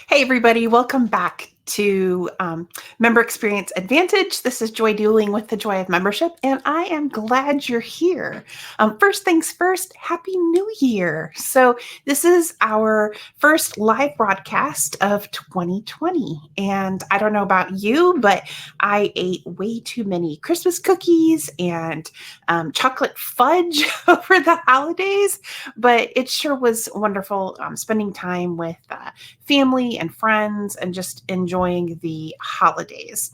Hey, everybody, welcome back to Member Experience Advantage. This is Joy Duling with the Joy of Membership, and I am glad you're here. First things first, Happy New Year. So, this is our first live broadcast of 2020. And I don't know about you, but I ate way too many Christmas cookies and chocolate fudge over the holidays, but it sure was wonderful spending time with family and friends and just enjoying the holidays.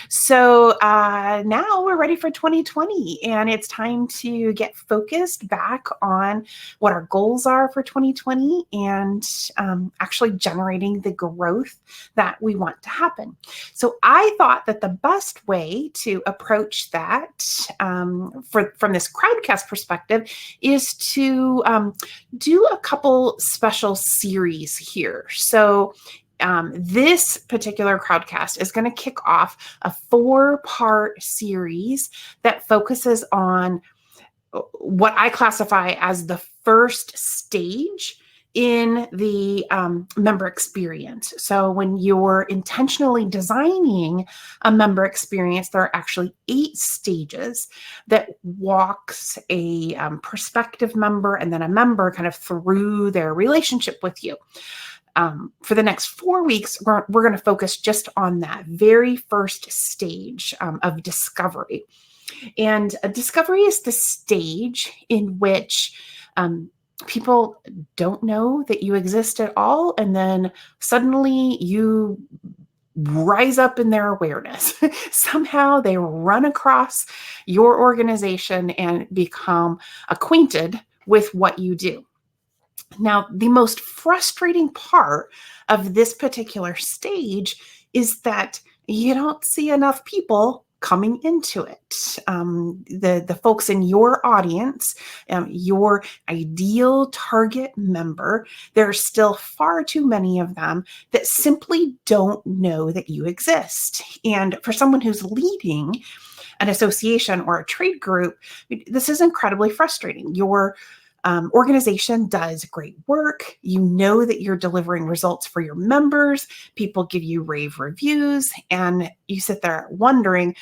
So now we're ready for 2020, and it's time to get focused back on what our goals are for 2020 and actually generating the growth that we want to happen. So I thought that the best way to approach that from this crowdcast perspective is to do a couple special series here. So this particular crowdcast is going to kick off a 4-part series that focuses on what I classify as the first stage in the member experience. So when you're intentionally designing a member experience, there are actually 8 stages that walks a prospective member and then a member kind of through their relationship with you. For the next 4 weeks, we're going to focus just on that very first stage of discovery. And discovery is the stage in which people don't know that you exist at all, and then suddenly you rise up in their awareness. Somehow they run across your organization and become acquainted with what you do. Now, the most frustrating part of this particular stage is that you don't see enough people coming into it. The folks in your audience, your ideal target member, there are still far too many of them that simply don't know that you exist. And for someone who's leading an association or a trade group, this is incredibly frustrating. Your organization does great work. You know that you're delivering results for your members. People give you rave reviews, and you sit there wondering,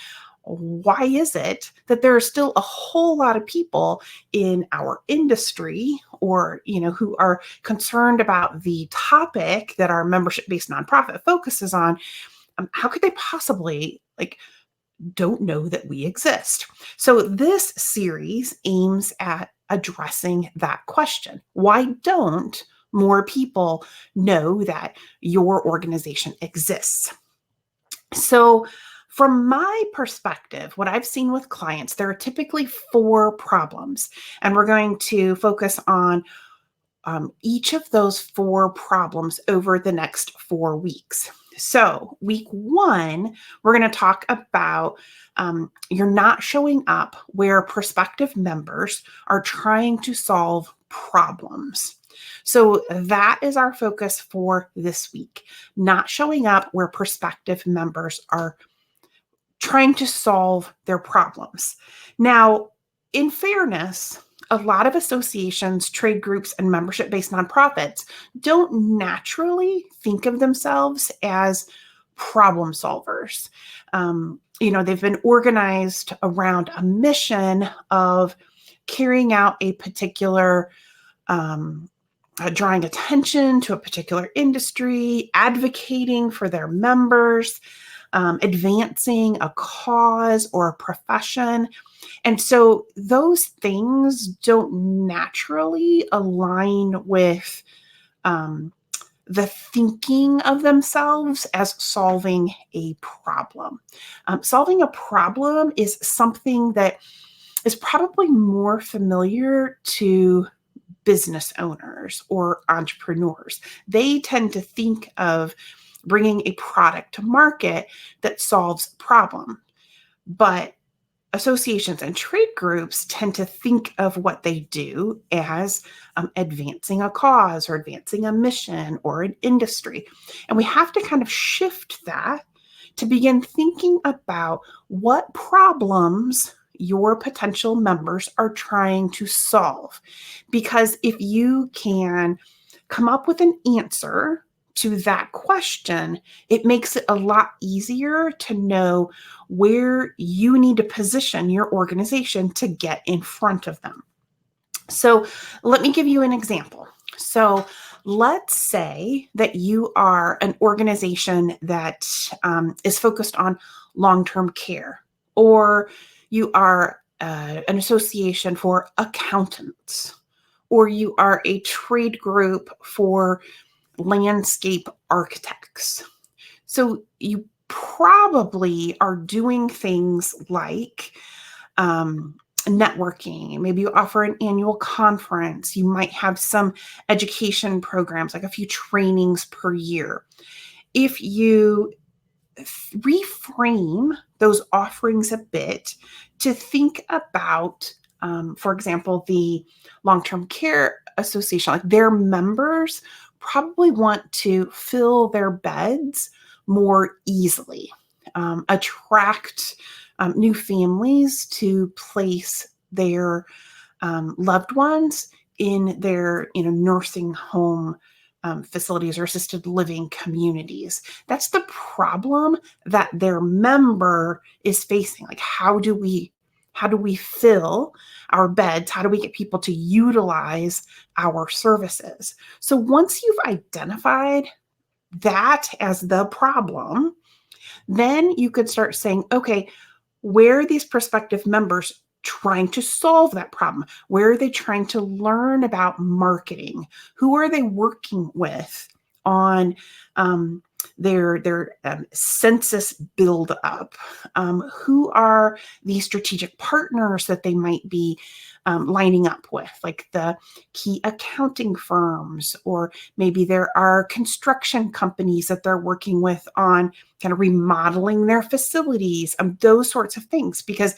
why is it that there are still a whole lot of people in our industry or, who are concerned about the topic that our membership-based nonprofit focuses on? How could they possibly don't know that we exist? So this series aims at addressing that question. Why don't more people know that your organization exists? So from my perspective, what I've seen with clients, there are typically 4 problems, and we're going to focus on each of those 4 problems over the next 4 weeks. So week 1, we're going to talk about you're not showing up where prospective members are trying to solve problems. So that is our focus for this week, not showing up where prospective members are trying to solve their problems. Now, in fairness, a lot of associations, trade groups, and membership-based nonprofits don't naturally think of themselves as problem solvers. They've been organized around a mission of carrying out a particular drawing attention to a particular industry, advocating for their members, advancing a cause or a profession. And so those things don't naturally align with the thinking of themselves as solving a problem. Solving a problem is something that is probably more familiar to business owners or entrepreneurs. They tend to think of bringing a product to market that solves a problem. But associations and trade groups tend to think of what they do as advancing a cause or advancing a mission or an industry. And we have to kind of shift that to begin thinking about what problems your potential members are trying to solve. Because if you can come up with an answer to that question, it makes it a lot easier to know where you need to position your organization to get in front of them. So let me give you an example. So let's say that you are an organization that is focused on long-term care, or you are an association for accountants, or you are a trade group for landscape architects. So you probably are doing things like networking. Maybe you offer an annual conference. You might have some education programs, like a few trainings per year. If you reframe those offerings a bit to think about, for example, the long-term care association, like their members probably want to fill their beds more easily, attract new families to place their loved ones in their nursing home facilities or assisted living communities. That's the problem that their member is facing. Like, how do we fill our beds? How do we get people to utilize our services? So once you've identified that as the problem, then you could start saying, okay, where are these prospective members trying to solve that problem? Where are they trying to learn about marketing? Who are they working with on their census build up? Who are the strategic partners that they might be lining up with, like the key accounting firms, or maybe there are construction companies that they're working with on kind of remodeling their facilities, those sorts of things, because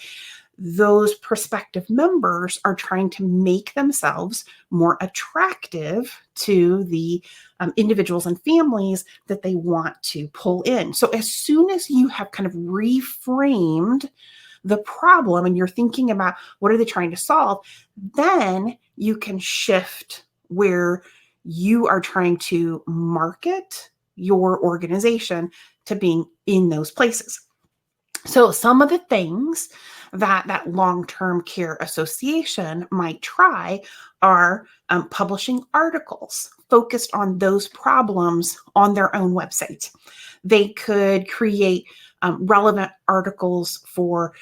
those prospective members are trying to make themselves more attractive to the individuals and families that they want to pull in. So as soon as you have kind of reframed the problem and you're thinking about what are they trying to solve, then you can shift where you are trying to market your organization to being in those places. So some of the things that long-term care association might try are publishing articles focused on those problems on their own website. They could create relevant articles for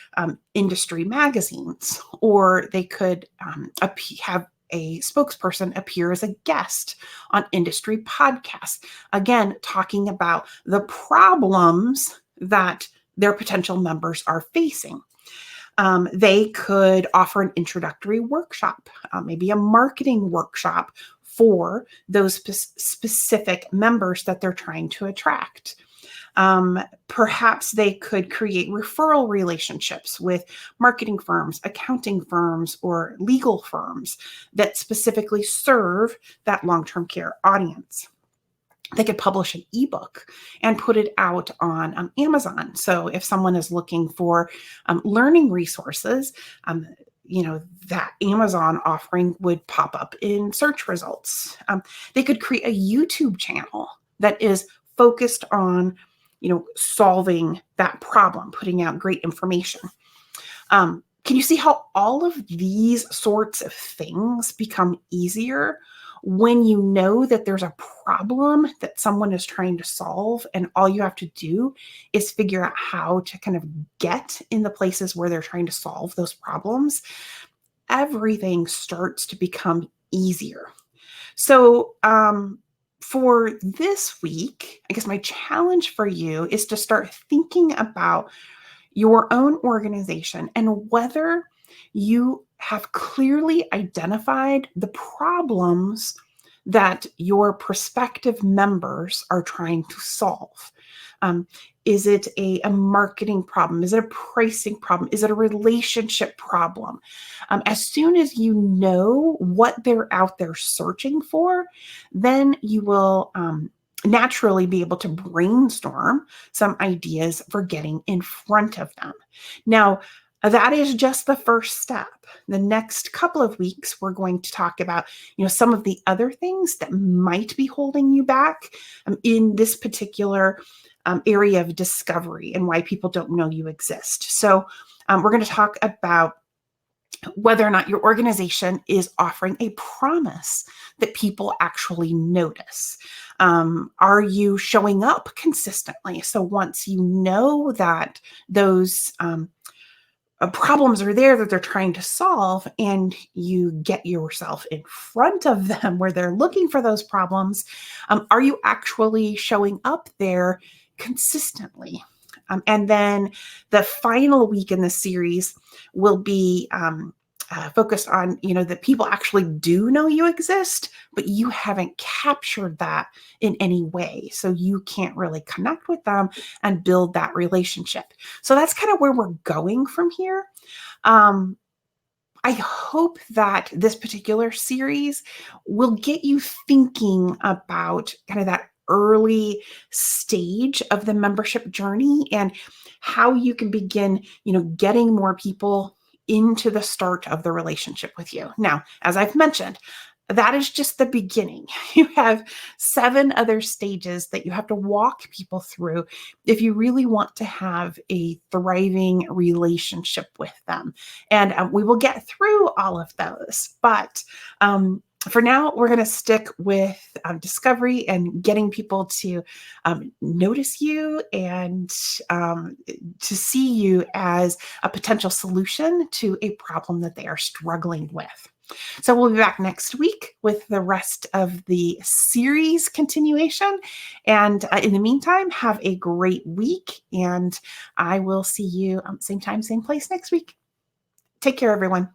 industry magazines, or they could have a spokesperson appear as a guest on industry podcasts, again, talking about the problems that their potential members are facing. They could offer an introductory workshop, maybe a marketing workshop for those specific members that they're trying to attract. Perhaps they could create referral relationships with marketing firms, accounting firms, or legal firms that specifically serve that long-term care audience. They could publish an ebook and put it out on Amazon. So if someone is looking for learning resources, that Amazon offering would pop up in search results. They could create a YouTube channel that is focused on, solving that problem, putting out great information. Can you see how all of these sorts of things become easier when you know that there's a problem that someone is trying to solve, and all you have to do is figure out how to kind of get in the places where they're trying to solve those problems? Everything starts to become easier. So, for this week, I guess my challenge for you is to start thinking about your own organization and whether you have clearly identified the problems that your prospective members are trying to solve. Is it a marketing problem? Is it a pricing problem? Is it a relationship problem? As soon as you know what they're out there searching for, then you will naturally be able to brainstorm some ideas for getting in front of them. Now, That is just the first step. The next couple of weeks, we're going to talk about, some of the other things that might be holding you back in this particular area of discovery and why people don't know you exist. So we're going to talk about whether or not your organization is offering a promise that people actually notice. Are you showing up consistently? So once you know that those problems are there that they're trying to solve, and you get yourself in front of them where they're looking for those problems, are you actually showing up there consistently? And then the final week in the series will be focused on, that people actually do know you exist, but you haven't captured that in any way. So you can't really connect with them and build that relationship. So that's kind of where we're going from here. I hope that this particular series will get you thinking about kind of that early stage of the membership journey and how you can begin, getting more people into the start of the relationship with you. Now, as I've mentioned, that is just the beginning. You have 7 other stages that you have to walk people through if you really want to have a thriving relationship with them. And we will get through all of those. But for now, we're going to stick with discovery and getting people to notice you and to see you as a potential solution to a problem that they are struggling with. So we'll be back next week with the rest of the series continuation. And in the meantime, have a great week. And I will see you same time, same place next week. Take care, everyone.